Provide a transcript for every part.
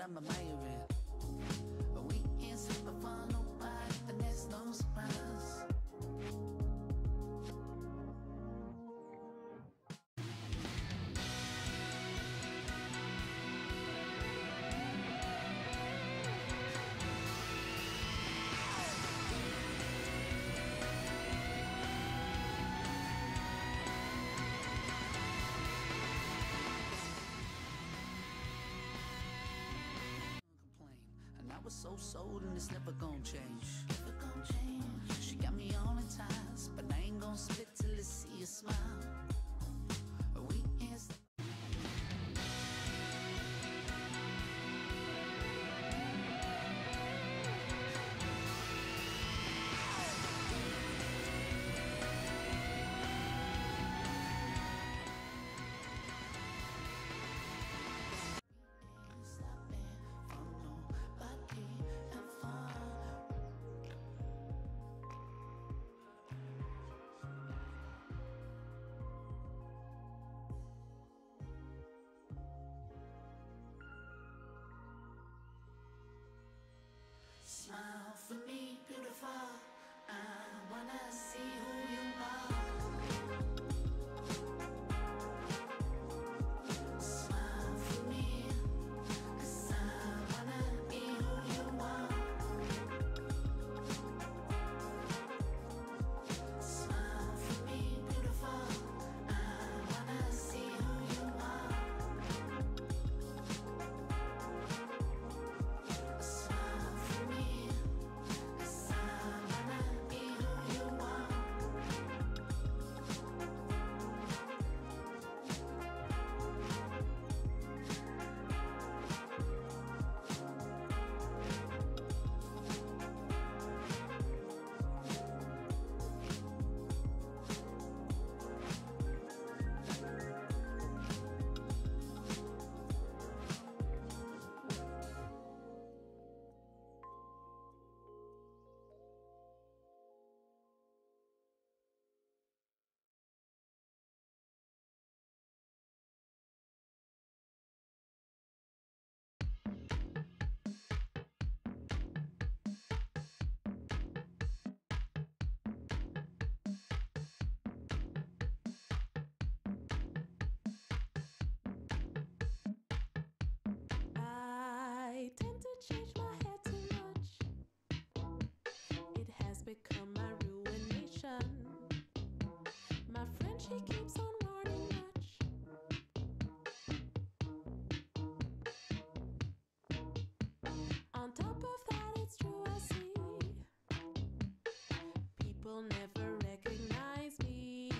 I'm admiring. We ain't super for nobody, and there's no surprise. And I was so sold and it's never gonna change. Never gonna change. She got me all in ties, but I ain't gonna spit till I see a smile. We ain't stopping for nobody and fun. Smile for me, beautiful. I wanna see who you are. Smile for me, 'cause I wanna be who you are. Smile for me, beautiful. I wanna see who you are. Smile for me, 'cause I wanna be who you are. I tend to change my hair too much. It has become my ruination. My friend, she keeps on warning much. On top of that, it's true, I see people never recognize me.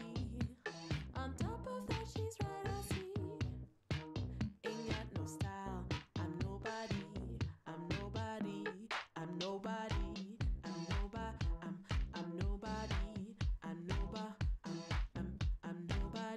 On top of that, she's right, I see. Ain't got no style. I'm nobody. I'm nobody. I'm nobody. I'm nobody. I'm nobody. I'm nobody. I'm nobody.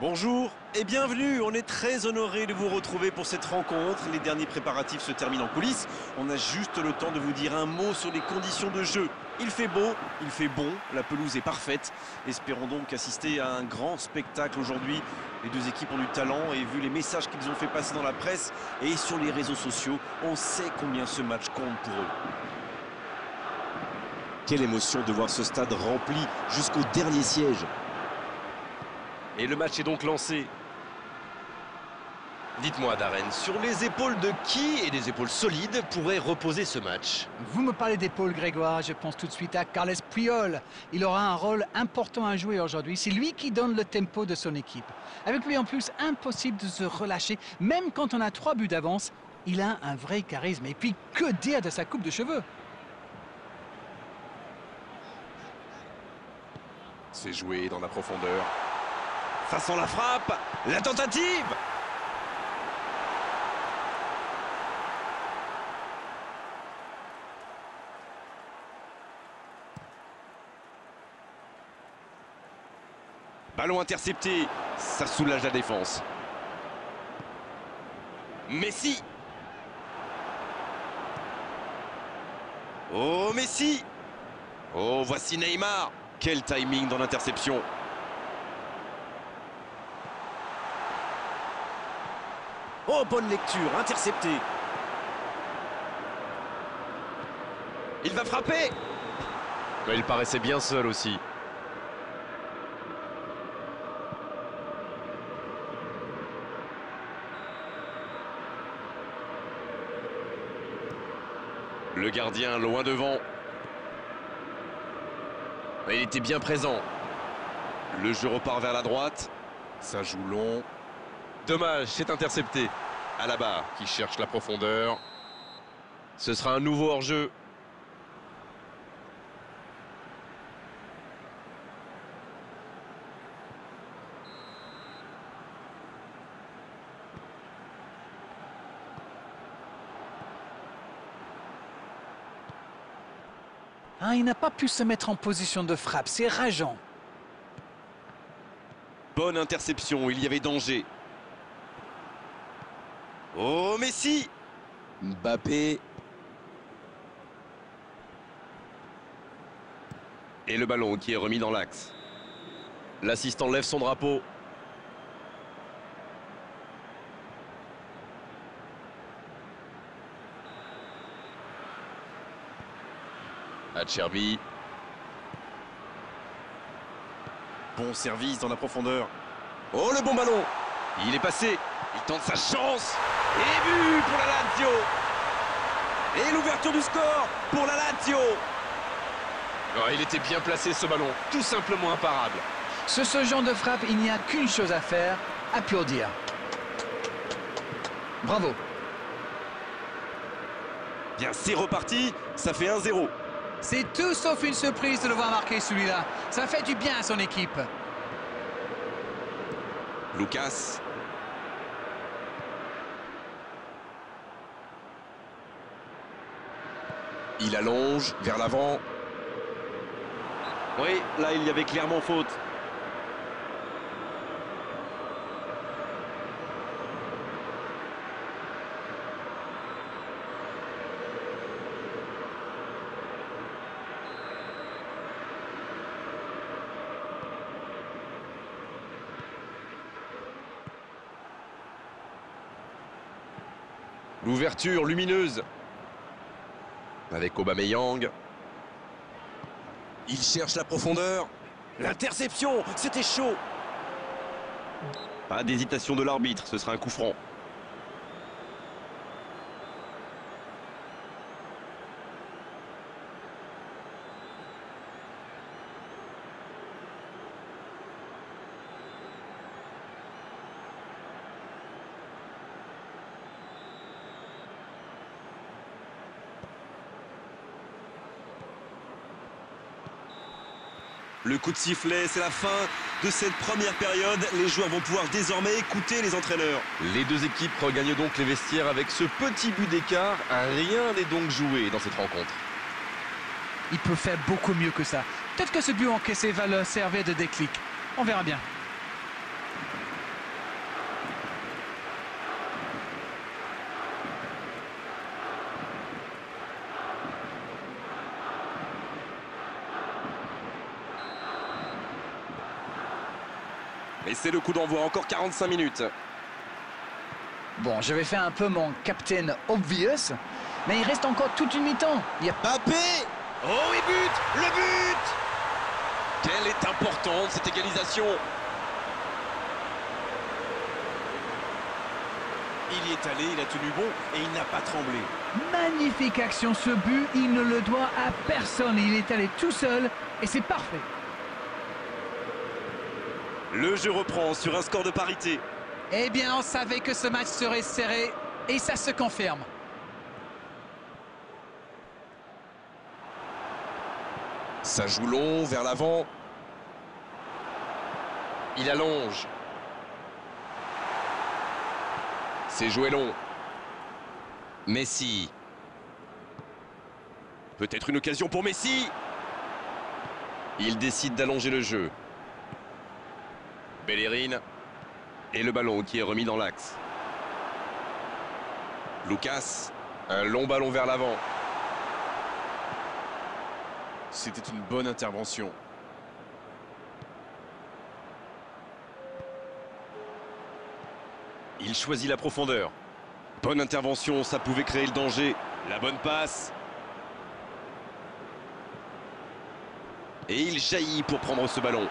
Bonjour et bienvenue, on est très honoré de vous retrouver pour cette rencontre. Les derniers préparatifs se terminent en coulisses. On a juste le temps de vous dire un mot sur les conditions de jeu. Il fait beau, il fait bon, la pelouse est parfaite. Espérons donc assister à un grand spectacle aujourd'hui. Les deux équipes ont du talent et vu les messages qu'ils ont fait passer dans la presse et sur les réseaux sociaux, on sait combien ce match compte pour eux. Quelle émotion de voir ce stade rempli jusqu'au dernier siège. Et le match est donc lancé. Dites-moi Darren, sur les épaules de qui, et des épaules solides, pourrait reposer ce match? Vous me parlez d'épaules, Grégoire, je pense tout de suite à Carles Puyol. Il aura un rôle important à jouer aujourd'hui. C'est lui qui donne le tempo de son équipe. Avec lui en plus, impossible de se relâcher. Même quand on a 3 buts d'avance, il a un vrai charisme. Et puis, que dire de sa coupe de cheveux? C'est joué dans la profondeur. Ça sent la frappe, la tentative. Ballon intercepté, ça soulage la défense. Messi. Oh Messi. Oh voici Neymar. Quel timing dans l'interception. Oh, bonne lecture, intercepté. Il va frapper. Mais il paraissait bien seul aussi. Le gardien loin devant. Il était bien présent. Le jeu repart vers la droite. Ça joue long. Dommage, c'est intercepté. Alaba qui cherche la profondeur. Ce sera un nouveau hors-jeu. Ah, il n'a pas pu se mettre en position de frappe, c'est rageant. Bonne interception, il y avait danger. Oh, Messi. Mbappé. Et le ballon qui est remis dans l'axe. L'assistant lève son drapeau. Acerbi. Bon service dans la profondeur. Oh, le bon ballon. Il est passé. Il tente sa chance. Et but pour la Lazio. Et l'ouverture du score pour la Lazio. Oh, il était bien placé ce ballon. Tout simplement imparable. Sur ce genre de frappe, il n'y a qu'une chose à faire, applaudir. Bravo. Bien, c'est reparti. Ça fait 1-0. C'est tout sauf une surprise de le voir marquer celui-là. Ça fait du bien à son équipe. Lucas. Il allonge vers l'avant. Oui, là, il y avait clairement faute. L'ouverture lumineuse. Avec Aubameyang. Il cherche la profondeur. L'interception, c'était chaud. Pas d'hésitation de l'arbitre, ce sera un coup franc. Le coup de sifflet, c'est la fin de cette première période. Les joueurs vont pouvoir désormais écouter les entraîneurs. Les deux équipes regagnent donc les vestiaires avec ce petit but d'écart. Rien n'est donc joué dans cette rencontre. Il peut faire beaucoup mieux que ça. Peut-être que ce but encaissé va leur servir de déclic. On verra bien. Et c'est le coup d'envoi, encore 45 minutes. Bon, je vais faire un peu mon captain obvious, mais il reste encore toute une mi-temps. Il y a Mbappé! Oh, et but! Le but! Quelle est importante cette égalisation! Il y est allé, il a tenu bon et il n'a pas tremblé. magnifique action, ce but, il ne le doit à personne. Il est allé tout seul et c'est parfait. Le jeu reprend sur un score de parité. Eh bien, on savait que ce match serait serré et ça se confirme. Ça joue long vers l'avant. Il allonge. C'est joué long. Messi. Peut-être une occasion pour Messi. Il décide d'allonger le jeu. Bellerin. Et le ballon qui est remis dans l'axe. Lucas. Un long ballon vers l'avant. C'était une bonne intervention. Il choisit la profondeur. Bonne intervention, ça pouvait créer le danger. La bonne passe. Et il jaillit pour prendre ce ballon.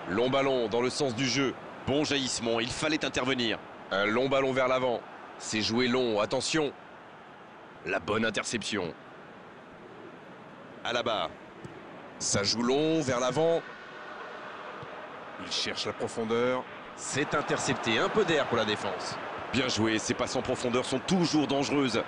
Long ballon dans le sens du jeu. Bon jaillissement, il fallait intervenir. Un long ballon vers l'avant. C'est joué long, attention. La bonne interception. À la barre. Ça joue long vers l'avant. Il cherche la profondeur. C'est intercepté, un peu d'air pour la défense. Bien joué, ces passes en profondeur sont toujours dangereuses.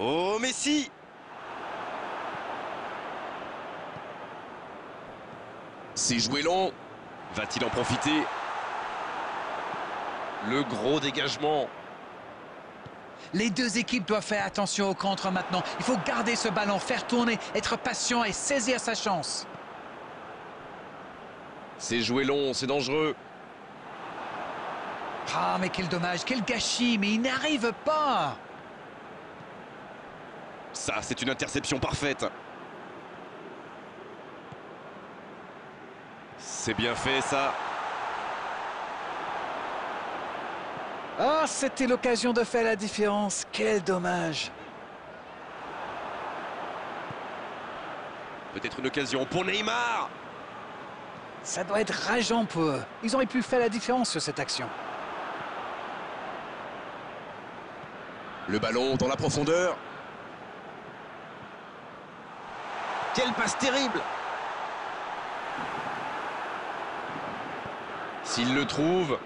Oh, Messi! C'est joué long. Va-t-il en profiter? Le gros dégagement. Les deux équipes doivent faire attention au contre maintenant. Il faut garder ce ballon, faire tourner, être patient et saisir sa chance. C'est joué long, c'est dangereux. Ah, mais quel dommage, quel gâchis, mais il n'arrive pas. Ça, c'est une interception parfaite. C'est bien fait, ça. Ah, c'était l'occasion de faire la différence. Quel dommage. Peut-être une occasion pour Neymar. Ça doit être rageant pour eux. Ils auraient pu faire la différence sur cette action. Le ballon dans la profondeur. Quelle passe terrible! S'il le trouve,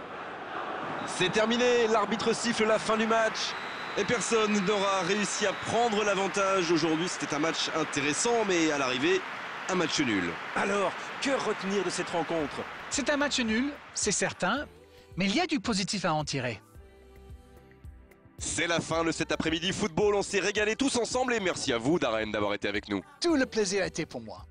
c'est terminé. L'arbitre siffle la fin du match. Et personne n'aura réussi à prendre l'avantage. Aujourd'hui, c'était un match intéressant, mais à l'arrivée, un match nul. Alors, que retenir de cette rencontre? C'est un match nul, c'est certain, mais il y a du positif à en tirer. C'est la fin de cet après-midi football. On s'est régalé tous ensemble et merci à vous, Darren, d'avoir été avec nous. Tout le plaisir a été pour moi.